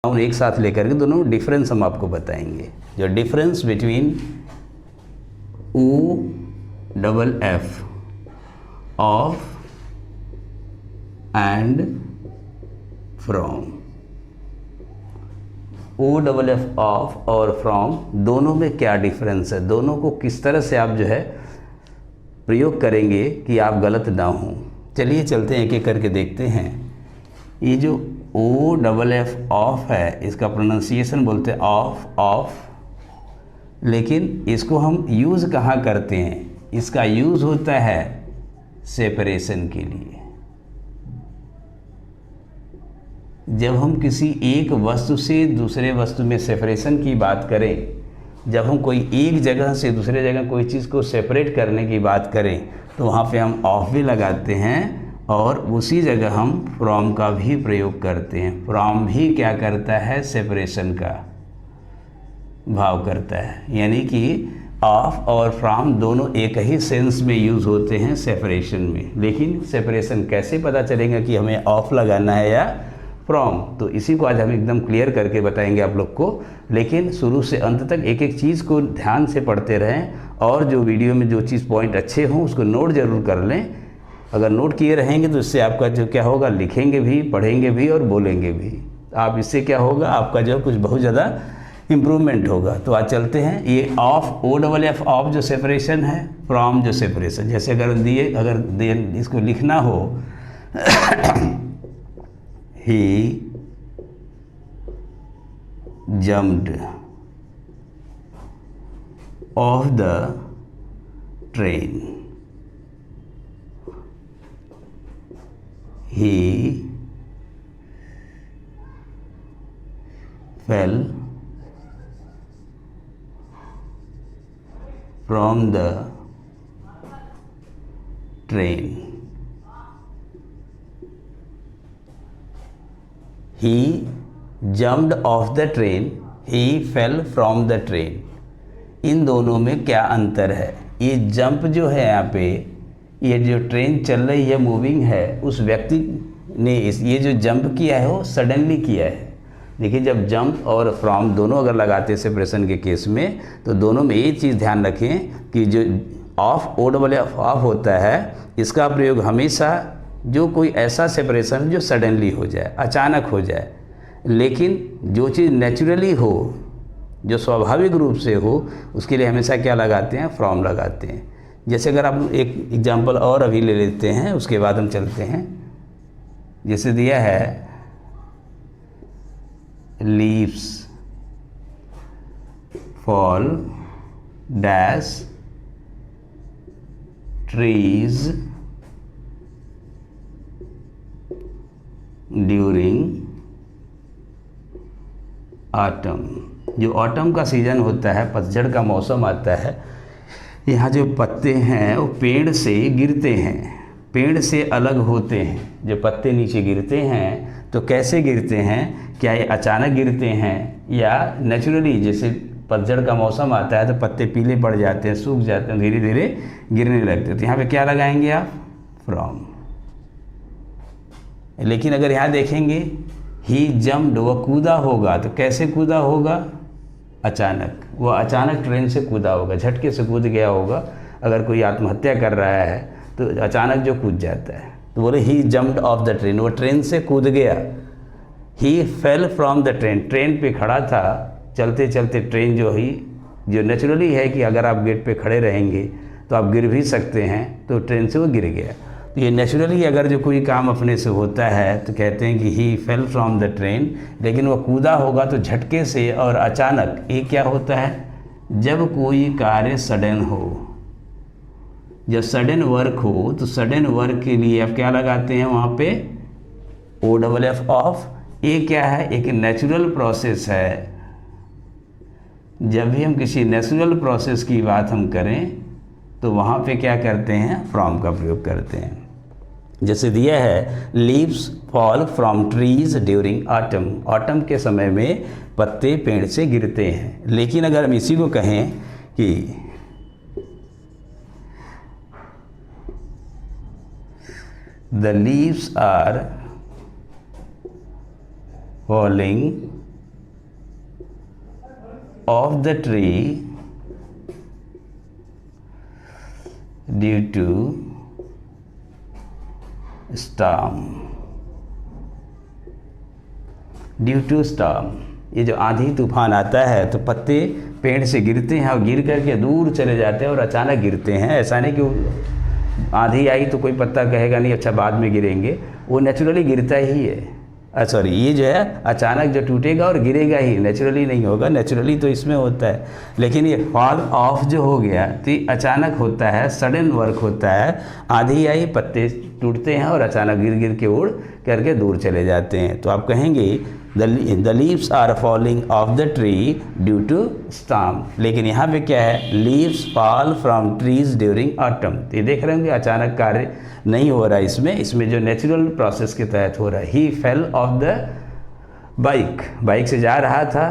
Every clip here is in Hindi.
और एक साथ लेकर के दोनों डिफरेंस हम आपको बताएंगे। जो difference between O double F of and from. O double F of और फ्रॉम दोनों में क्या डिफरेंस है, दोनों को किस तरह से आप जो है प्रयोग करेंगे कि आप गलत ना हो। चलिए चलते हैं एक एक करके देखते हैं। ये जो ओ डबल एफ ऑफ है, इसका प्रोनाउंसिएशन बोलते हैं ऑफ, लेकिन इसको हम यूज़ कहाँ करते हैं? इसका यूज़ होता है सेपरेशन के लिए। जब हम किसी एक वस्तु से दूसरे वस्तु में सेपरेशन की बात करें, जब हम कोई एक जगह से दूसरे जगह कोई चीज़ को सेपरेट करने की बात करें, तो वहाँ पे हम ऑफ भी लगाते हैं और उसी जगह हम फ्रॉम का भी प्रयोग करते हैं। फ्रॉम भी क्या करता है? सेपरेशन का भाव करता है। यानी कि ऑफ और फ्रॉम दोनों एक ही सेंस में यूज़ होते हैं सेपरेशन में। लेकिन सेपरेशन कैसे पता चलेगा कि हमें ऑफ लगाना है या फ्रॉम? तो इसी को आज हम एकदम क्लियर करके बताएंगे आप लोग को। लेकिन शुरू से अंत तक एक एक चीज़ को ध्यान से पढ़ते रहें, और जो वीडियो में जो चीज़ पॉइंट अच्छे हों उसको नोट ज़रूर कर लें। अगर नोट किए रहेंगे तो इससे आपका जो क्या होगा, लिखेंगे भी, पढ़ेंगे भी और बोलेंगे भी। आप इससे क्या होगा, आपका जो कुछ बहुत ज़्यादा इम्प्रूवमेंट होगा। तो आज चलते हैं। ये of, O double F of जो सेपरेशन है, फ्रॉम जो सेपरेशन, जैसे अगर इसको लिखना हो he jumped off the train. He fell from the train. He jumped off the train. He fell from the train. इन दोनों में क्या अंतर है? ये जंप जो है यहाँ पे, ये जो ट्रेन चल रही है, मूविंग है, उस व्यक्ति ने ये जो जंप किया है वो सडनली किया है। देखिए, जब जंप और फ्रॉम दोनों अगर लगाते हैं सेपरेशन के केस में, तो दोनों में ये चीज़ ध्यान रखें कि जो of, O double F of होता है, इसका प्रयोग हमेशा जो कोई ऐसा सेपरेशन जो सडनली हो जाए, अचानक हो जाए। लेकिन जो चीज़ नेचुरली हो, जो स्वाभाविक रूप से हो, उसके लिए हमेशा क्या लगाते हैं? फ्रॉम लगाते हैं। जैसे अगर आप एक एग्जांपल और अभी ले लेते हैं, उसके बाद हम चलते हैं। जैसे दिया है leaves fall dash trees during autumn. जो ऑटम का सीज़न होता है, पतझड़ का मौसम आता है, यहाँ जो पत्ते हैं वो पेड़ से गिरते हैं, पेड़ से अलग होते हैं। जो पत्ते नीचे गिरते हैं तो कैसे गिरते हैं? क्या ये अचानक गिरते हैं या नेचुरली? जैसे पतझड़ का मौसम आता है तो पत्ते पीले पड़ जाते हैं, सूख जाते हैं, धीरे धीरे गिरने लगते हैं। तो यहाँ पे क्या लगाएंगे आप? फ्रॉम। लेकिन अगर यहाँ देखेंगे ही जम्प्ड, वह कूदा होगा, तो कैसे कूदा होगा? अचानक। वह अचानक ट्रेन से कूदा होगा, झटके से कूद गया होगा। अगर कोई आत्महत्या कर रहा है तो अचानक जो कूद जाता है, तो बोले he jumped off the train, वो ट्रेन से कूद गया। He fell from the train, train पे खड़ा था, चलते चलते ट्रेन जो नेचुरली है कि अगर आप गेट पे खड़े रहेंगे तो आप गिर भी सकते हैं, तो ट्रेन से वो गिर गया। तो ये नेचुरली अगर जो कोई काम अपने से होता है तो कहते हैं कि ही फेल फ्रॉम द ट्रेन। लेकिन वो कूदा होगा तो झटके से और अचानक। ये क्या होता है? जब कोई कार्य सडन हो, जब सडन वर्क हो, तो सडन वर्क के लिए आप क्या लगाते हैं वहाँ पे? O double F of. ये क्या है? एक नेचुरल प्रोसेस है। जब भी हम किसी नेचुरल प्रोसेस की बात हम करें तो वहाँ पे क्या करते हैं? फ्रॉम का प्रयोग करते हैं। जैसे दिया है leaves fall from trees during autumn, autumn के समय में पत्ते पेड़ से गिरते हैं। लेकिन अगर हम इसी को कहें कि the leaves are falling off the tree due to storm, due to storm. ये जो आंधी तूफान आता है तो पत्ते पेड़ से गिरते हैं और गिर करके दूर चले जाते हैं और अचानक गिरते हैं। ऐसा नहीं कि आंधी आई तो कोई पत्ता कहेगा नहीं अच्छा बाद में गिरेंगे, वो नेचुरली गिरता ही है। सॉरी, ये जो है अचानक जो टूटेगा और गिरेगा ही, नेचुरली नहीं होगा। नेचुरली तो इसमें होता है, लेकिन ये फॉल ऑफ जो हो गया तो ये अचानक होता है, सडन वर्क होता है। आंधी आई, पत्ते टूटते हैं और अचानक गिर गिर के उड़ करके दूर चले जाते हैं। तो आप कहेंगे the leaves are falling off the tree due to storm. लेकिन यहाँ पे क्या है, leaves fall from trees during autumn. तो ये देख रहे होंगे अचानक कार्य नहीं हो रहा है इसमें जो नेचुरल प्रोसेस के तहत हो रहा है। ही फेल ऑफ द बाइक से जा रहा था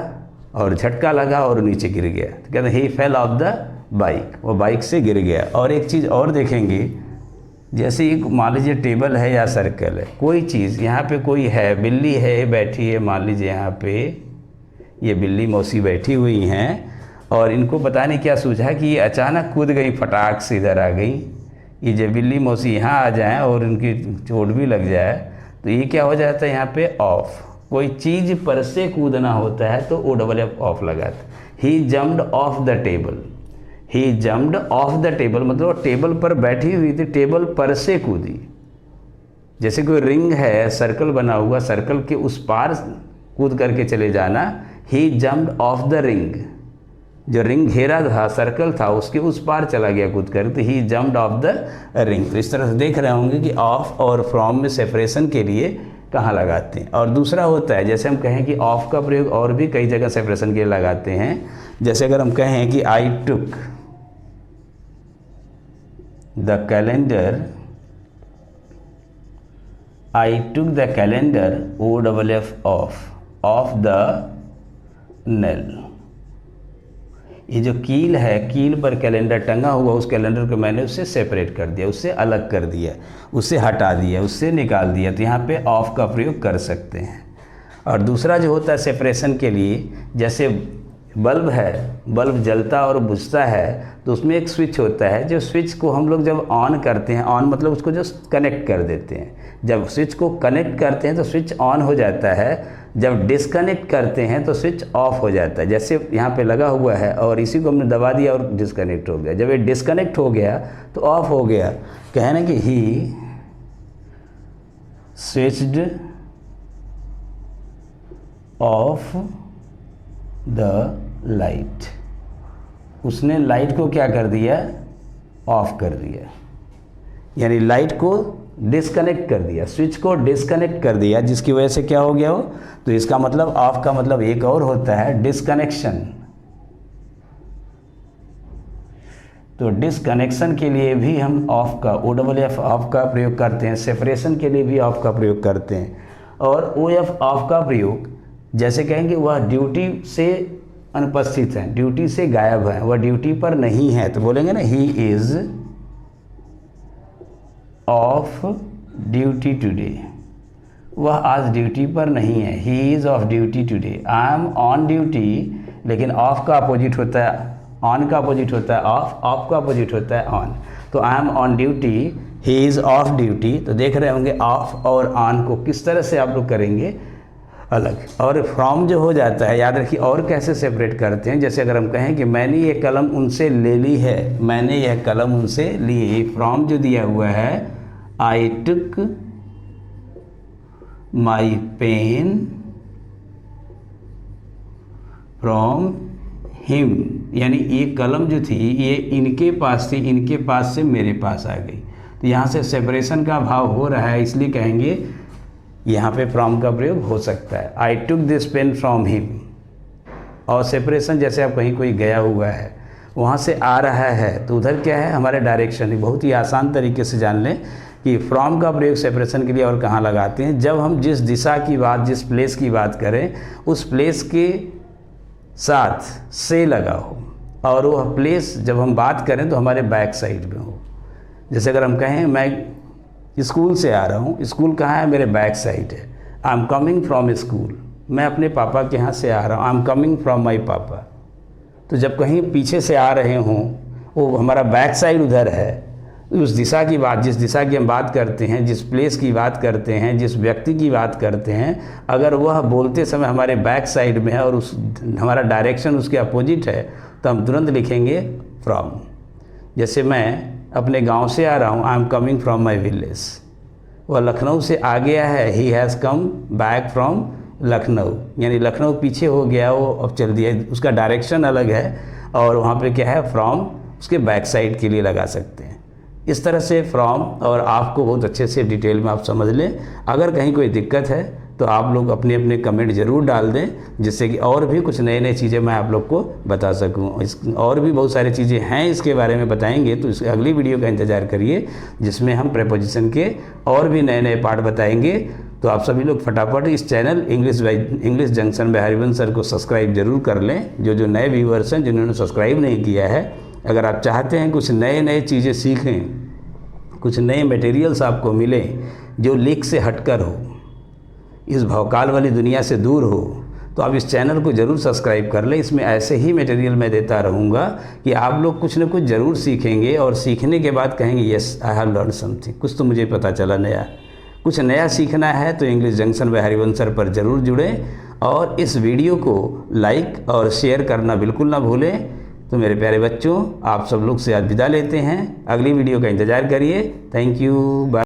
और झटका लगा और नीचे गिर गया, तो कहते हैं ही फेल ऑफ द बाइक, वो बाइक से गिर गया। और एक चीज़ और देखेंगे, जैसे एक मान लीजिए टेबल है या सर्कल है, कोई चीज़ यहाँ पे कोई है, बिल्ली है बैठी है, मान लीजिए यहाँ पे ये बिल्ली मौसी बैठी हुई हैं और इनको पता नहीं क्या सूझा कि ये अचानक कूद गई, फटाक से इधर आ गई। ये जब बिल्ली मौसी यहाँ आ जाए और उनकी चोट भी लग जाए तो ये क्या हो जाता है यहाँ पे ऑफ। कोई चीज़ पर से कूदना होता है तो ओ डबल एफ ऑफ लगाता। He jumped off the table, he jumped off the table मतलब टेबल पर बैठी हुई थी, टेबल पर से कूदी। जैसे कोई रिंग है, सर्कल बना हुआ, सर्कल के उस पार कूद करके चले जाना। ही जम्प्ड ऑफ द रिंग, जो रिंग घेरा था, सर्कल था, उसके उस पार चला गया कूद कर, तो ही जम्प्ड ऑफ द रिंग। तो इस तरह से देख रहे होंगे कि ऑफ और फ्रॉम में सेपरेशन के लिए कहाँ लगाते हैं। और दूसरा होता है, जैसे हम कहें कि ऑफ का प्रयोग और भी कई जगह सेपरेशन के लिए लगाते हैं। जैसे अगर हम कहें कि I took the calendar, I took the calendar, O double F off the nail. ये जो कील है, कील पर कैलेंडर टंगा हुआ, उस कैलेंडर को मैंने उससे सेपरेट कर दिया, उससे अलग कर दिया, उससे हटा दिया, उससे निकाल दिया। तो यहाँ पे ऑफ का प्रयोग कर सकते हैं। और दूसरा जो होता है सेपरेशन के लिए, जैसे बल्ब है, बल्ब जलता और बुझता है तो उसमें एक स्विच होता है। जो स्विच को हम लोग जब ऑन करते हैं, ऑन मतलब उसको जस्ट कनेक्ट कर देते हैं। जब स्विच को कनेक्ट करते हैं तो स्विच ऑन हो जाता है, जब डिस्कनेक्ट करते हैं तो स्विच ऑफ हो जाता है। जैसे यहाँ पे लगा हुआ है और इसी को हमने दबा दिया और डिस्कनेक्ट हो गया। जब ये डिस्कनेक्ट हो गया तो ऑफ हो गया। कहना कि ही स्विच्ड ऑफ द लाइट, उसने लाइट को क्या कर दिया, ऑफ कर दिया, यानी लाइट को डिस्कनेक्ट कर दिया, स्विच को डिस्कनेक्ट कर दिया, जिसकी वजह से क्या हो गया हो। तो इसका मतलब ऑफ का मतलब एक और होता है डिस्कनेक्शन। तो डिस्कनेक्शन के लिए भी हम ऑफ का, ओ डबल एफ ऑफ का प्रयोग करते हैं। सेपरेशन के लिए भी ऑफ का प्रयोग करते हैं। और ओ एफ ऑफ का प्रयोग जैसे कहेंगे वह ड्यूटी से अनुपस्थित है, ड्यूटी से गायब है, वह ड्यूटी पर नहीं है, तो बोलेंगे ना he is of duty today, वह आज ड्यूटी पर नहीं है। He is of duty today. I am on duty, लेकिन ऑफ का अपोजिट होता है, ऑन का अपोजिट होता है ऑफ, ऑफ का अपोजिट होता है ऑन। तो I am on duty, he is of duty. तो देख रहे होंगे ऑफ और ऑन को किस तरह से आप लोग करेंगे अलग। और फ्रॉम जो हो जाता है, याद रखिए और कैसे सेपरेट करते हैं। जैसे अगर हम कहें कि मैंने ये कलम उनसे ले ली है, मैंने यह कलम उनसे ली है, फ्रॉम जो दिया हुआ है, I took my pen from him, यानी ये कलम जो थी ये इनके पास थी, इनके पास से मेरे पास आ गई। तो यहाँ से सेपरेशन का भाव हो रहा है, इसलिए कहेंगे यहाँ पे फ्रॉम का प्रयोग हो सकता है। I took this pen from him. और सेपरेशन जैसे आप कहीं कोई गया हुआ है, वहाँ से आ रहा है, तो उधर क्या है हमारे डायरेक्शन ही। बहुत ही आसान तरीके से जान लें कि फ्रॉम का प्रयोग सेपरेशन के लिए और कहाँ लगाते हैं। जब हम जिस दिशा की बात, जिस प्लेस की बात करें, उस प्लेस के साथ से लगा हो, और वह प्लेस जब हम बात करें तो हमारे बैक साइड में हो। जैसे अगर हम कहें मैं स्कूल से आ रहा हूँ, स्कूल कहाँ है, मेरे बैक साइड है। I am coming from school, मैं अपने पापा के यहाँ से आ रहा हूँ, I am coming from my पापा। तो जब कहीं पीछे से आ रहे हों, वो हमारा बैक साइड उधर है, उस दिशा की बात, जिस दिशा की हम बात करते हैं, जिस प्लेस की बात करते हैं, जिस व्यक्ति की बात करते हैं, अगर वह बोलते समय हमारे बैक साइड में है और उस हमारा डायरेक्शन उसके अपोजिट है, तो हम तुरंत लिखेंगे फ्रॉम। जैसे मैं अपने गांव से आ रहा हूँ, I am coming from my village. वह लखनऊ से आ गया है, he has come back from Lucknow, यानी लखनऊ पीछे हो गया, वो अब चल दिया, उसका डायरेक्शन अलग है और वहाँ पे क्या है, फ्रॉम उसके बैक साइड के लिए लगा सकते हैं। इस तरह से फ्रॉम और आपको बहुत अच्छे से डिटेल में आप समझ लें। अगर कहीं कोई दिक्कत है तो आप लोग अपने अपने कमेंट ज़रूर डाल दें, जिससे कि और भी कुछ नए नए चीज़ें मैं आप लोग को बता सकूं। और भी बहुत सारी चीज़ें हैं इसके बारे में बताएंगे, तो इस अगली वीडियो का इंतज़ार करिए, जिसमें हम प्रीपोजिशन के और भी नए नए पार्ट बताएंगे। तो आप सभी लोग फटाफट इस channel English Junction by Harivansh sir को सब्सक्राइब जरूर कर लें। जो नए व्यूअर्स हैं जिन्होंने सब्सक्राइब नहीं किया है, अगर आप चाहते हैं कुछ नए नए चीज़ें सीखें, कुछ नए मटेरियल्स आपको मिलें जो लीक से हटकर हो, इस भवकाल वाली दुनिया से दूर हो, तो आप इस चैनल को ज़रूर सब्सक्राइब कर लें। इसमें ऐसे ही मटेरियल मैं देता रहूँगा कि आप लोग कुछ न कुछ ज़रूर सीखेंगे और सीखने के बाद कहेंगे yes I have learn something, कुछ तो मुझे पता चला नया। कुछ नया सीखना है तो English Junction by Harivansh sir पर ज़रूर जुड़ें और इस वीडियो को लाइक और शेयर करना बिल्कुल ना भूलें। तो मेरे प्यारे बच्चों, आप सब लोग से आज विदा लेते हैं, अगली वीडियो का इंतज़ार करिए। Thank you, bye.